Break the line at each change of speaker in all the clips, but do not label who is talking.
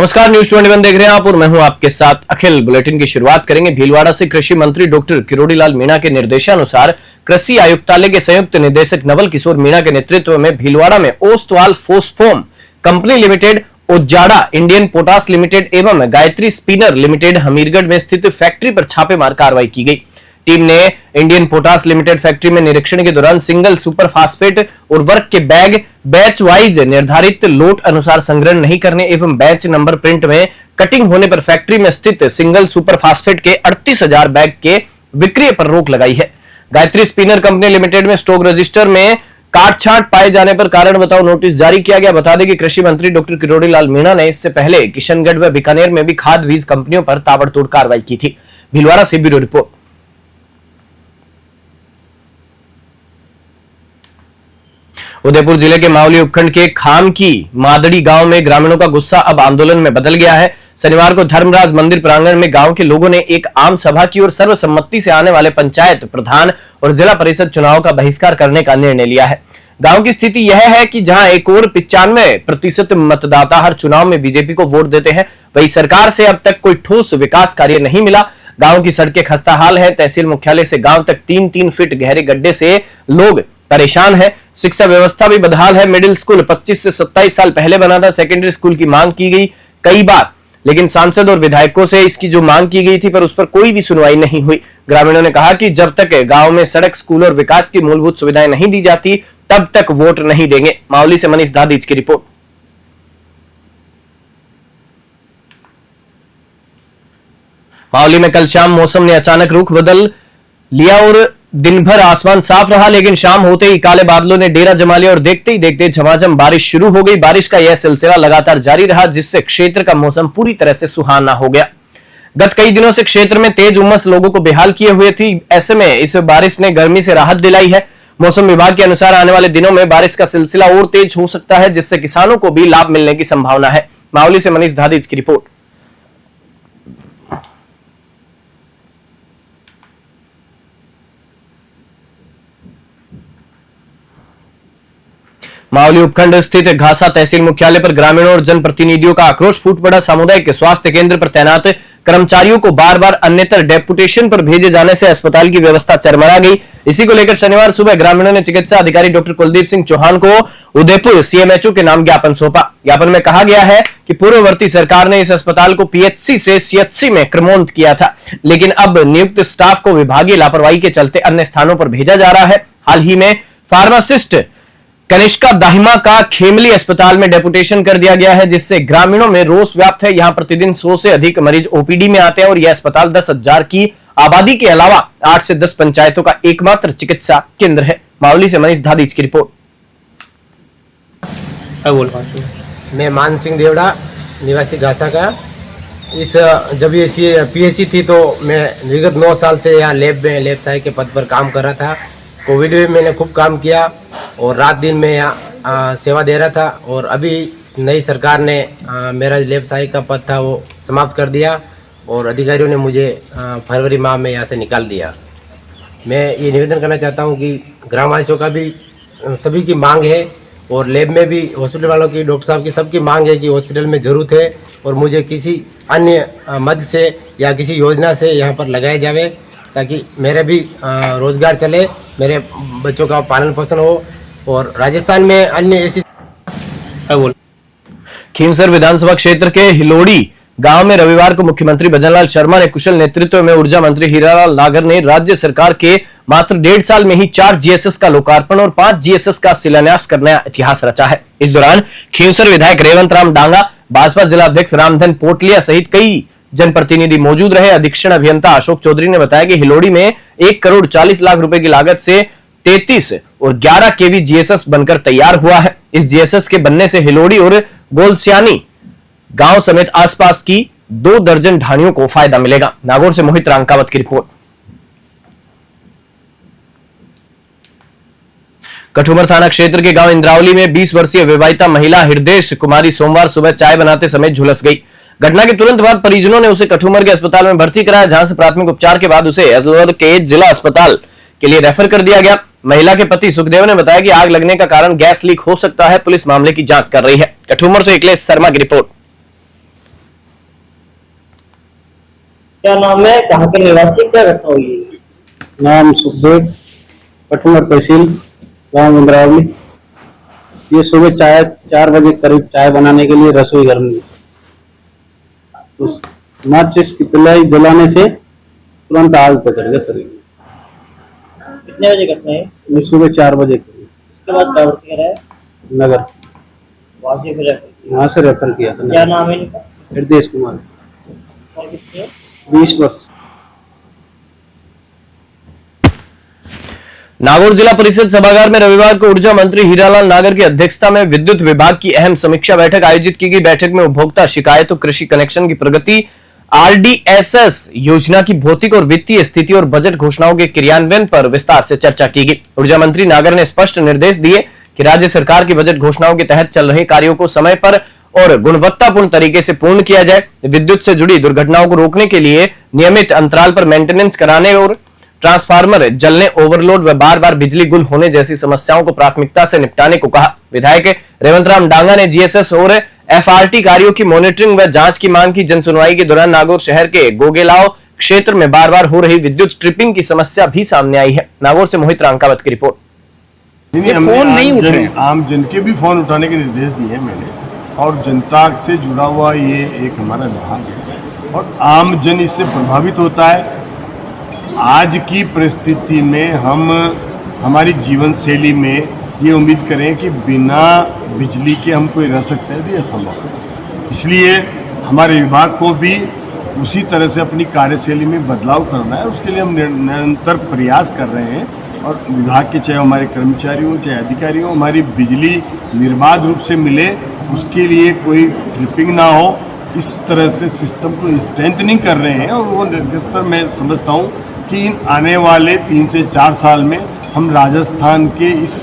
नमस्कार, न्यूज 21 देख रहे हैं आप और मैं हूं आपके साथ अखिल। बुलेटिन की शुरुआत करेंगे भीलवाड़ा से। कृषि मंत्री डॉक्टर किरोड़ीलाल मीणा के निर्देशानुसार कृषि आयुक्तालय के संयुक्त निदेशक नवल किशोर मीणा के नेतृत्व में भीलवाड़ा में ओस्तवाल फोस्फोम कंपनी लिमिटेड, उजाड़ा इंडियन पोटास लिमिटेड एवं गायत्री स्पिनर लिमिटेड हमीरगढ़ में स्थित फैक्ट्री पर छापेमार कार्रवाई की गई। टीम ने इंडियन पोटास लिमिटेड फैक्ट्री में निरीक्षण के दौरान सिंगल सुपर फास्फेट उर्वरक के बैग बैच वाइज निर्धारित लोट अनुसार संग्रहण नहीं करने एवं बैच नंबर प्रिंट में कटिंग होने पर फैक्ट्री में स्थित सिंगल सुपर फास्फेट के 38,000 बैग के विक्रय पर रोक लगाई है। गायत्री स्पिनर कंपनी लिमिटेड में स्टॉक रजिस्टर में काटछांट पाए जाने पर कारण बताओ नोटिस जारी किया गया। बता दें कि कृषि मंत्री डॉक्टर किरोड़ीलाल मीणा ने इससे पहले किशनगढ़ व बीकानेर में भी खाद बीज कंपनियों पर ताबड़तोड़ कार्रवाई की थी। भीलवाड़ा से ब्यूरो रिपोर्ट। उदयपुर जिले के मावली उपखंड के खाम की मादड़ी गांव में ग्रामीणों का गुस्सा अब आंदोलन में बदल गया है। शनिवार को धर्मराज मंदिर प्रांगण में गांव के लोगों ने एक आम सभा की और सर्वसम्मति से आने वाले पंचायत प्रधान और जिला परिषद चुनाव का बहिष्कार करने का निर्णय लिया है। गांव की स्थिति यह है कि जहां एक और 95% मतदाता हर चुनाव में बीजेपी को वोट देते हैं, वही सरकार से अब तक कोई ठोस विकास कार्य नहीं मिला। गांव की सड़कें खस्ता हाल है। तहसील मुख्यालय से गांव तक 3-3 फीट गहरे गड्ढे से लोग परेशान है। शिक्षा व्यवस्था भी बदहाल है। मिडिल स्कूल 25 से 27 साल पहले बना था। सेकेंडरी स्कूल की मांग की गई कई बार, लेकिन सांसद और विधायकों से इसकी जो मांग की गई थी पर उस पर कोई भी सुनवाई नहीं हुई। ग्रामीणों ने कहा कि जब तक गांव में सड़क, स्कूल और विकास की मूलभूत सुविधाएं नहीं दी जाती तब तक वोट नहीं देंगे। मावली से मनीष दादीज की रिपोर्ट। मावली में कल शाम मौसम ने अचानक रुख बदल लिया और दिन भर आसमान साफ रहा, लेकिन शाम होते ही काले बादलों ने डेरा जमा लिया और देखते ही देखते झमाझम बारिश शुरू हो गई। बारिश का यह सिलसिला लगातार जारी रहा, जिससे क्षेत्र का मौसम पूरी तरह से सुहाना हो गया। गत कई दिनों से क्षेत्र में तेज उमस लोगों को बेहाल किए हुए थी। ऐसे में इस बारिश ने गर्मी से राहत दिलाई है। मौसम विभाग के अनुसार आने वाले दिनों में बारिश का सिलसिला और तेज हो सकता है, जिससे किसानों को भी लाभ मिलने की संभावना है। मावली से मनीष दादीज की रिपोर्ट। मावली उपखंड स्थित घासा तहसील मुख्यालय पर ग्रामीणों और जनप्रतिनिधियों का आक्रोश फूट पड़ा। सामुदायिक स्वास्थ्य केंद्र पर तैनात कर्मचारियों को बार बार अन्यत्र डेपुटेशन पर भेजे जाने से अस्पताल की व्यवस्था चरमरा गई। इसी को लेकर शनिवार सुबह ग्रामीणों ने चिकित्सा अधिकारी डॉक्टर कुलदीप सिंह चौहान को उदयपुर सीएमएचओ के नाम ज्ञापन सौंपा। ज्ञापन में कहा गया है कि पूर्ववर्ती सरकार ने इस अस्पताल को पीएचसी से सीएचसी में क्रमोन्नत किया था, लेकिन अब नियुक्त स्टाफ को विभागीय लापरवाही के चलते अन्य स्थानों पर भेजा जा रहा है। हाल ही में फार्मासिस्ट कनिष्का दाहिमा का खेमली अस्पताल में डेपुटेशन कर दिया गया है, जिससे ग्रामीणों में रोष व्याप्त है। यहां प्रतिदिन 100 से अधिक मरीज ओपीडी में आते हैं और यह अस्पताल 10,000 की आबादी के अलावा 8 से 10 पंचायतों का एकमात्र चिकित्सा केंद्र है। मावली से मनीष दादीज की रिपोर्ट।
मैं मान सिंह देवड़ा, निवासी घासा का। जब ये पीएचसी थी तो मैं विगत 9 साल से यहाँ लैब सहायक के पद पर काम कर रहा था। कोविड में मैंने खूब काम किया और रात दिन में यहाँ सेवा दे रहा था, और अभी नई सरकार ने मेरा लैब सहायक का पद था वो समाप्त कर दिया और अधिकारियों ने मुझे फरवरी माह में यहाँ से निकाल दिया। मैं ये निवेदन करना चाहता हूँ कि ग्रामवासियों का भी सभी की मांग है और लैब में भी हॉस्पिटल वालों की, डॉक्टर साहब की, सबकी मांग है कि हॉस्पिटल में ज़रूरत है और मुझे किसी अन्य मद से या किसी योजना से यहाँ पर लगाया जावे, ताकि मेरे भी रोजगार चले, मेरे बच्चों का पालन पोषण हो। और राजस्थान में अन्य ऐसी
खीमसर विधानसभा क्षेत्र के हिलोड़ी गांव में रविवार को मुख्यमंत्री भजनलाल शर्मा ने कुशल नेतृत्व में ऊर्जा मंत्री हीरालाल नागर ने राज्य सरकार के मात्र 1.5 साल में ही 4 जीएसएस का लोकार्पण और 5 जीएसएस का शिलान्यास कर नया इतिहास रचा है। इस दौरान खीमसर विधायक रेवंत राम डांगा, भाजपा जिला अध्यक्ष रामधन पोटलिया सहित कई जनप्रतिनिधि मौजूद रहे। अधीक्षण अभियंता अशोक चौधरी ने बताया कि हिलोड़ी में 1 करोड़ 40 लाख रुपए की लागत से 33 और 11 केवी जीएसएस बनकर तैयार हुआ है। इस जीएसएस के बनने से हिलोड़ी और गोलसियानी गांव समेत आसपास की 2 दर्जन ढाणियों को फायदा मिलेगा। नागौर से मोहित रांकावत की रिपोर्ट। कठुमर थाना क्षेत्र के गांव इंद्रावली में 20 वर्षीय विवाहिता महिला हृदय कुमारी सोमवार सुबह चाय बनाते समय झुलस गई। घटना के तुरंत बाद परिजनों ने उसे कठुमर के अस्पताल में भर्ती कराया, जहां से प्राथमिक उपचार के बाद उसे अलवर के जिला अस्पताल के लिए रेफर कर दिया गया। महिला के पति सुखदेव ने बताया कि आग लगने का कारण गैस लीक हो सकता है। पुलिस मामले की जांच कर रही है। कठुमर से अखिलेश शर्मा की रिपोर्ट।
क्या नाम है, कहाँ के निवासी, क्या घटना हुई है?
नाम सुखदेव, पटनगर तहसील, गांव इंद्रावली। ये सुबह 4 बजे करीब चाय बनाने के लिए रसोई घर में उस माचिस की तिलाई जलाने से तुरंत आग पकड़ गया शरीर में।
कितने बजे घटना है?
ये सुबह 4 बजे करीब
उसके बाद क्या भर्ती कराया?
नगर
वहाँ से फिर
वहां से रेफर किया था।
क्या नाम है इनका?
हृदय कुमार,
और कितने?
20 वर्ष।
नागौर जिला परिषद सभागार में रविवार को ऊर्जा मंत्री हीरालाल नागर की अध्यक्षता में विद्युत विभाग की अहम समीक्षा बैठक आयोजित की गई। बैठक में उपभोक्ता शिकायतों, कृषि कनेक्शन की प्रगति, आरडीएसएस योजना की भौतिक और वित्तीय स्थिति और बजट घोषणाओं के क्रियान्वयन पर विस्तार से चर्चा की गई। ऊर्जा मंत्री नागर ने स्पष्ट निर्देश दिए कि राज्य सरकार की बजट घोषणाओं के तहत चल रहे कार्यों को समय पर और गुणवत्तापूर्ण तरीके से पूर्ण किया जाए। विद्युत से जुड़ी दुर्घटनाओं को रोकने के लिए नियमित अंतराल पर मेंटेनेंस कराने और ट्रांसफार्मर जलने, ओवरलोड व बार बार बिजली गुल होने जैसी समस्याओं को प्राथमिकता से निपटाने को कहा। विधायक रेवंत राम डांगा ने जीएसएस और एफआरटी कार्यों की मॉनिटरिंग व जांच की मांग की। जनसुनवाई के दौरान नागौर शहर के गोगेलाव क्षेत्र में बार बार हो रही विद्युत ट्रिपिंग की समस्या भी सामने आई है। नागौर से मोहित रांकावत की रिपोर्ट।
फोन नहीं उठ रहे, आम जन के भी फोन उठाने के निर्देश दिए हैं मैंने, और जनता से जुड़ा हुआ ये एक हमारा विभाग है और आम जन इससे प्रभावित होता है। आज की परिस्थिति में हम हमारी जीवन शैली में ये उम्मीद करें कि बिना बिजली के हम कोई रह सकते हैं, तो ये असंभव है। इसलिए हमारे विभाग को भी उसी तरह से अपनी कार्यशैली में बदलाव करना है। उसके लिए हम निरंतर प्रयास कर रहे हैं और विभाग के चाहे हमारे कर्मचारी हो चाहे अधिकारी हो, हमारी बिजली निर्बाध रूप से मिले, उसके लिए कोई ट्रिपिंग ना हो, इस तरह से सिस्टम को स्ट्रेंथनिंग कर रहे हैं। और वो निरंतर मैं समझता हूँ कि आने वाले 3 से 4 साल में हम राजस्थान के इस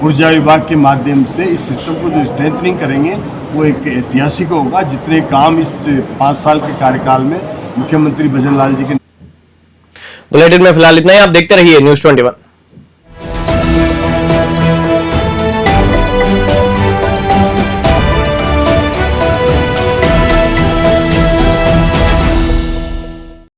ऊर्जा विभाग के माध्यम से इस सिस्टम को जो स्ट्रेंथनिंग करेंगे वो एक ऐतिहासिक होगा। जितने काम इस 5 साल के कार्यकाल में मुख्यमंत्री भजन लाल जी के।
बुलेटिन में फिलहाल इतना ही। आप देखते रहिए News 21।